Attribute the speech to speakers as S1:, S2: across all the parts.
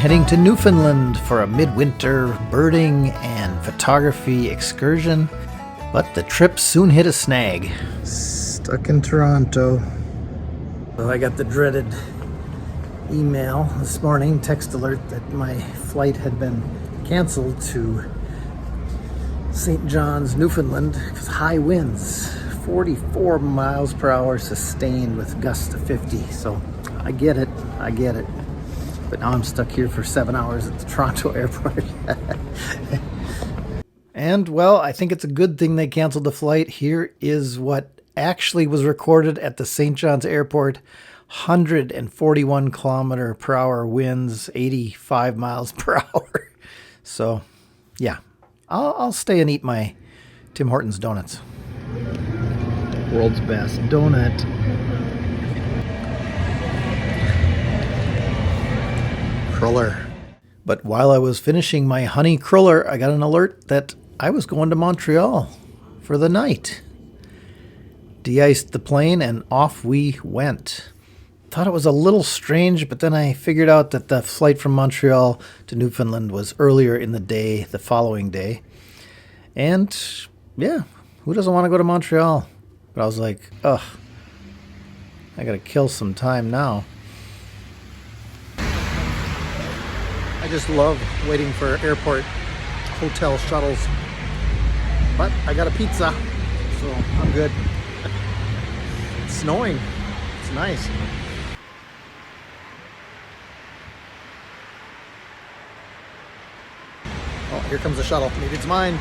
S1: heading to Newfoundland for a midwinter birding and photography excursion, but the trip soon hit a snag. Stuck in Toronto. So I got the dreaded email this morning, text alert, that my flight had been canceled to St. John's, Newfoundland, because high winds, 44 miles per hour sustained with gusts to 50. So I get it. But now I'm stuck here for 7 hours at the Toronto airport. And well, I think it's a good thing they canceled the flight. Here is what actually was recorded at the St. John's airport. 141 kilometer per hour winds, 85 miles per hour. So yeah, I'll stay and eat my Tim Hortons donuts. World's best donut. Cruller. But while I was finishing my honey cruller, I got an alert that I was going to Montreal for the night. De-iced the plane and off we went. Thought it was a little strange, but then I figured out that the flight from Montreal to Newfoundland was earlier in the day, the following day. And yeah, who doesn't want to go to Montreal? But I was like, ugh, I gotta kill some time now. I just love waiting for airport hotel shuttles. But I got a pizza, so I'm good. It's snowing. It's nice. Oh, here comes the shuttle. Maybe it's mine.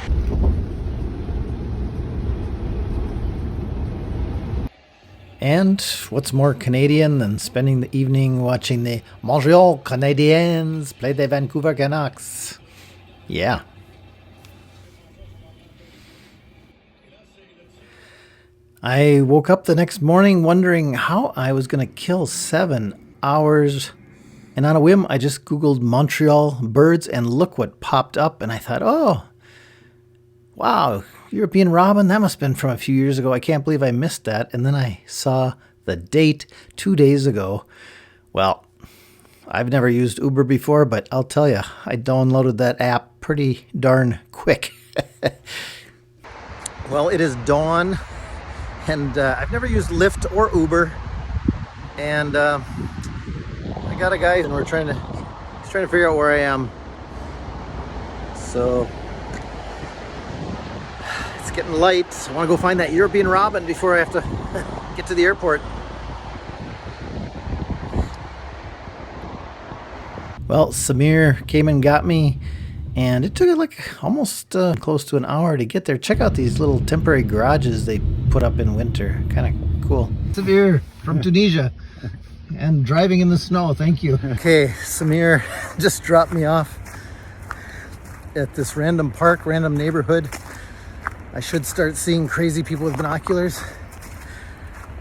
S1: And what's more Canadian than spending the evening watching the Montreal Canadiens play the Vancouver Canucks? Yeah. I woke up the next morning wondering how I was going to kill 7 hours. And on a whim, I just Googled Montreal birds and look what popped up. And I thought, oh, wow, European robin, that must have been from a few years ago. I can't believe I missed that. And then I saw the date 2 days ago. Well, I've never used Uber before, but I'll tell you, I downloaded that app pretty darn quick. Well, it is dawn, and I've never used Lyft or Uber. And I got a guy, and he's trying to figure out where I am. So it's getting light. I want to go find that European robin before I have to get to the airport. Well, Samir came and got me, and it took like almost close to an hour to get there. Check out these little temporary garages they put up in winter. Kind of cool. Samir from Tunisia. And driving in the snow, thank you. Okay, Samir just dropped me off at this random park, random neighborhood. I should start seeing crazy people with binoculars.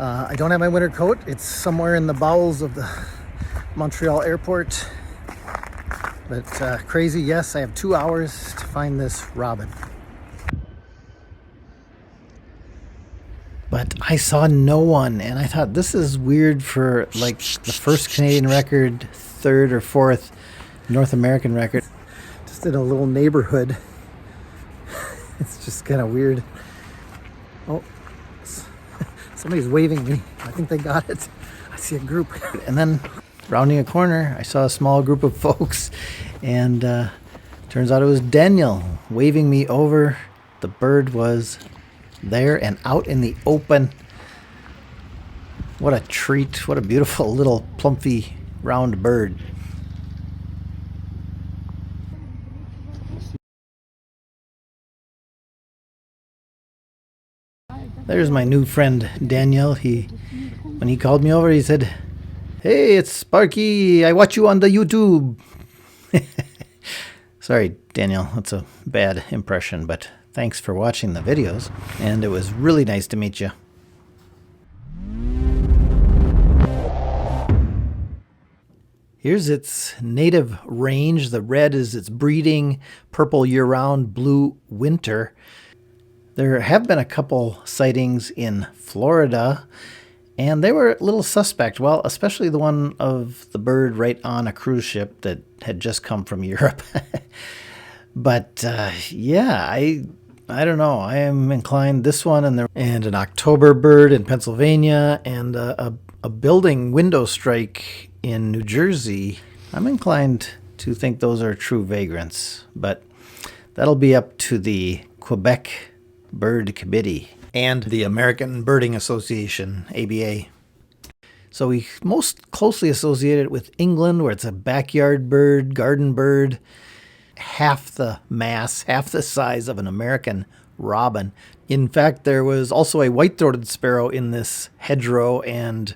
S1: I don't have my winter coat. It's somewhere in the bowels of the Montreal airport. But crazy, yes, I have 2 hours to find this robin. But I saw no one, and I thought this is weird for like the first Canadian record, third or fourth North American record. Just in a little neighborhood. It's just kind of weird. Oh, somebody's waving me. I think they got it. I see a group. And then rounding a corner, I saw a small group of folks, and turns out it was Daniel waving me over. The bird was there and out in the open. What a treat. What a beautiful little plumpy round bird. There's my new friend Daniel. When he called me over, he said, "Hey, it's Sparky. I watch you on the YouTube." Sorry, Daniel, that's a bad impression, but thanks for watching the videos, and it was really nice to meet you. Here's its native range. The red is its breeding, purple year-round, blue winter. There have been a couple sightings in Florida, And they were a little suspect. Well, especially the one of the bird right on a cruise ship that had just come from Europe. But yeah, I don't know. I am inclined this one and an October bird in Pennsylvania and a building window strike in New Jersey. I'm inclined to think those are true vagrants, but that'll be up to the Quebec Bird Committee and the American Birding Association, ABA. So we most closely associate it with England, where it's a backyard bird, garden bird, half the mass, half the size of an American robin. In fact, there was also a white-throated sparrow in this hedgerow, and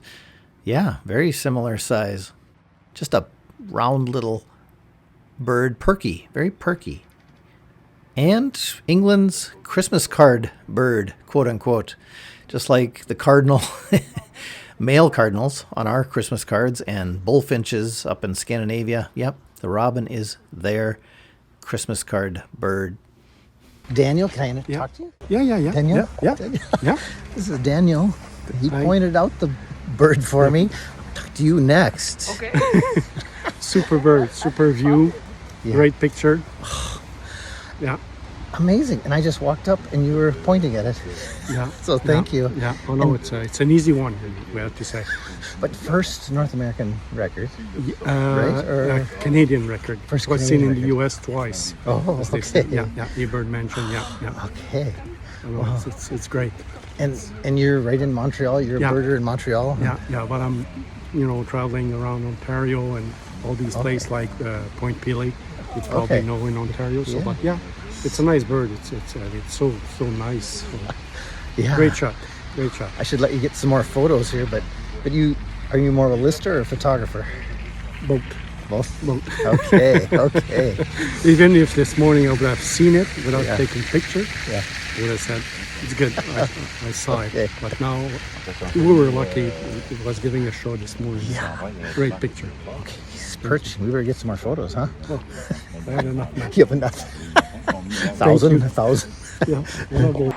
S1: yeah, very similar size. Just a round little bird, perky, very perky. And England's Christmas card bird, quote unquote, just like the cardinal, male cardinals on our Christmas cards and bullfinches up in Scandinavia. Yep, the robin is their Christmas card bird. Daniel, can I talk to you?
S2: Yeah.
S1: Daniel?
S2: Yeah.
S1: This is Daniel. He pointed out the bird for me. I'll talk to you next.
S3: Okay.
S2: Super bird, super view, great picture. Yeah.
S1: Amazing. And I just walked up and you were pointing at it.
S2: Yeah.
S1: So thank you.
S2: Yeah. Oh no, it's an easy one, we have to say.
S1: But first North American record,
S2: right?
S1: Or
S2: Canadian record.
S1: First
S2: was
S1: Canadian
S2: seen in the U.S. twice.
S1: Oh,
S2: as they
S1: okay.
S2: said. Yeah. You bird mentioned. Yeah.
S1: Okay.
S2: Oh, no,
S1: Wow.
S2: it's great.
S1: And you're right in Montreal. You're a birder in Montreal.
S2: Yeah. But I'm, traveling around Ontario and all these places like Point Pelee. It's probably know in Ontario. So, but it's a nice bird. It's so nice.
S1: Yeah.
S2: Great shot.
S1: I should let you get some more photos here, but are you more of a lister or a photographer?
S2: Both.
S1: Okay.
S2: Even if this morning I would have seen it without taking picture,
S1: Yeah.
S2: I would have said it's good. I saw it. But now we were lucky. It was giving a show this morning.
S1: Yeah.
S2: Great picture.
S1: Okay, he's perching. We better get some more photos, huh?
S2: Oh, I had enough now.
S1: You have enough. A thousand.
S2: Yeah. Well, I'll go.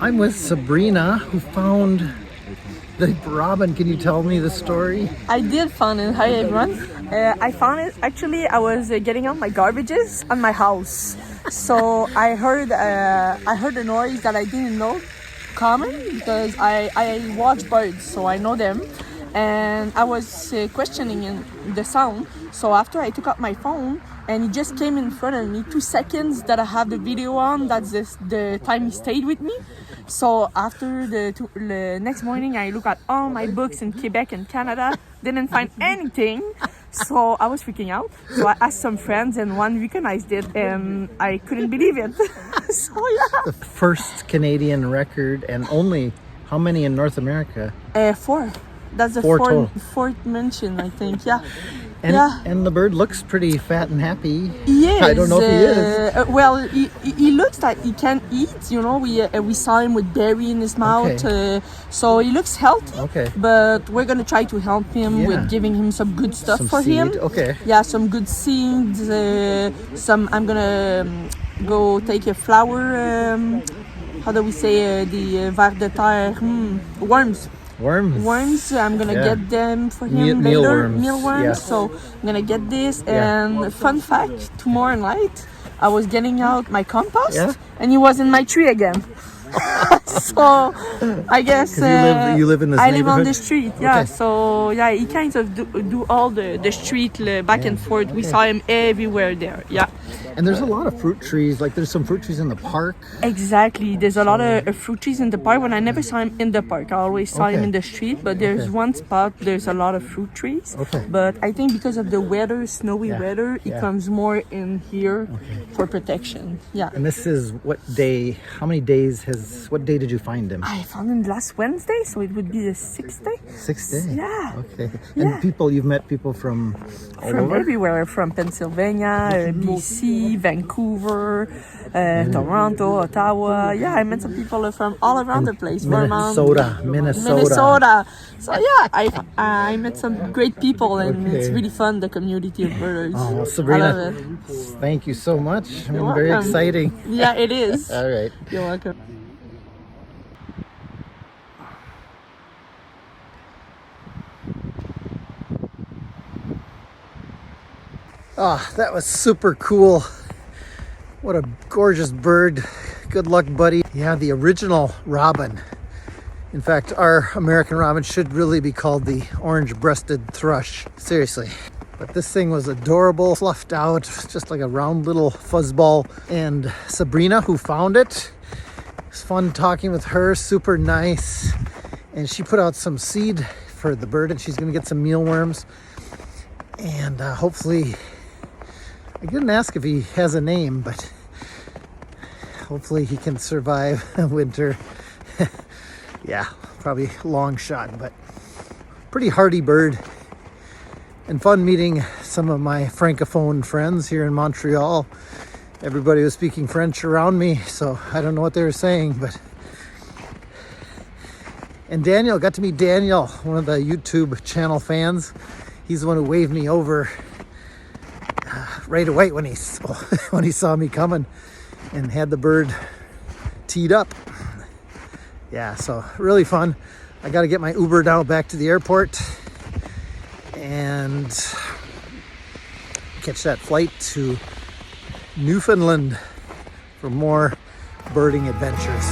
S1: I'm with Sabrina, who found the robin. Can you tell me the story?
S3: I did find it. Hi everyone. I found it. Actually, I was getting out my garbages on my house, so I heard a noise that I didn't know coming because I watch birds, so I know them, and I was questioning the sound. So after I took out my phone, and he just came in front of me, 2 seconds that I have the video on, that's the time he stayed with me. So after the next morning, I look at all my books in Quebec and Canada, didn't find anything. So I was freaking out. So I asked some friends and one recognized it and I couldn't believe it. So yeah.
S1: The first Canadian record, and only how many in North America?
S3: 4. That's the fourth mention, I think. Yeah.
S1: And the bird looks pretty fat and happy.
S3: He is.
S1: I don't know if he is.
S3: Well, he looks like he can eat. We saw him with berry in his mouth, so he looks healthy.
S1: Okay.
S3: But we're gonna try to help him with giving him some good stuff for
S1: seed.
S3: him.
S1: Okay.
S3: Yeah, some good seeds. I'm gonna go take a flower. How do we say the vers de terre? Worms. Worms, I'm gonna get them for him later. Mealworms. Yeah. So I'm gonna get this. And fun fact, tomorrow night I was getting out my compost and he was in my tree again. So I guess
S1: you live in this
S3: I
S1: neighborhood?
S3: live on the street. Yeah.
S1: Okay.
S3: So he kind of do all the street back and forth. We saw him everywhere there. Yeah.
S1: And there's a lot of fruit trees. Like there's some fruit trees in the park.
S3: Exactly. There's a lot of fruit trees in the park. When I never saw him in the park, I always saw him in the street. But there's one spot. There's a lot of fruit trees.
S1: Okay.
S3: But I think because of the weather, snowy weather, it comes more in here for protection. Yeah.
S1: And this is what day? How many days has is, what day did you find him?
S3: I found him last Wednesday, so it would be the 6th day.
S1: 6th day?
S3: Yeah.
S1: Okay.
S3: Yeah.
S1: And you've met people from all
S3: From
S1: over?
S3: everywhere, from Pennsylvania, BC, Vancouver, Toronto, Ottawa. Yeah, I met some people from all around the place. Vermont, Minnesota. So yeah, I met some great people, and it's really fun, the community of birders.
S1: Oh, well,
S3: I
S1: Sabrina,
S3: love it.
S1: thank you so much.
S3: You're
S1: Very
S3: welcome.
S1: exciting.
S3: Yeah, it is.
S1: All right.
S3: You're welcome.
S1: Oh, that was super cool. What a gorgeous bird. Good luck, buddy. Yeah, the original robin. In fact, our American robin should really be called the orange-breasted thrush. Seriously. But this thing was adorable, fluffed out, just like a round little fuzzball. And Sabrina, who found it, it was fun talking with her, super nice. And she put out some seed for the bird, and she's gonna get some mealworms. And hopefully, I didn't ask if he has a name, but hopefully he can survive winter. Yeah, probably long shot, but pretty hardy bird. And fun meeting some of my francophone friends here in Montreal. Everybody was speaking French around me, so I don't know what they were saying, but... And Daniel, got to meet Daniel, one of the YouTube channel fans. He's the one who waved me over right away when he saw me coming and had the bird teed up. Yeah, so really fun. I got to get my Uber now back to the airport and catch that flight to Newfoundland for more birding adventures.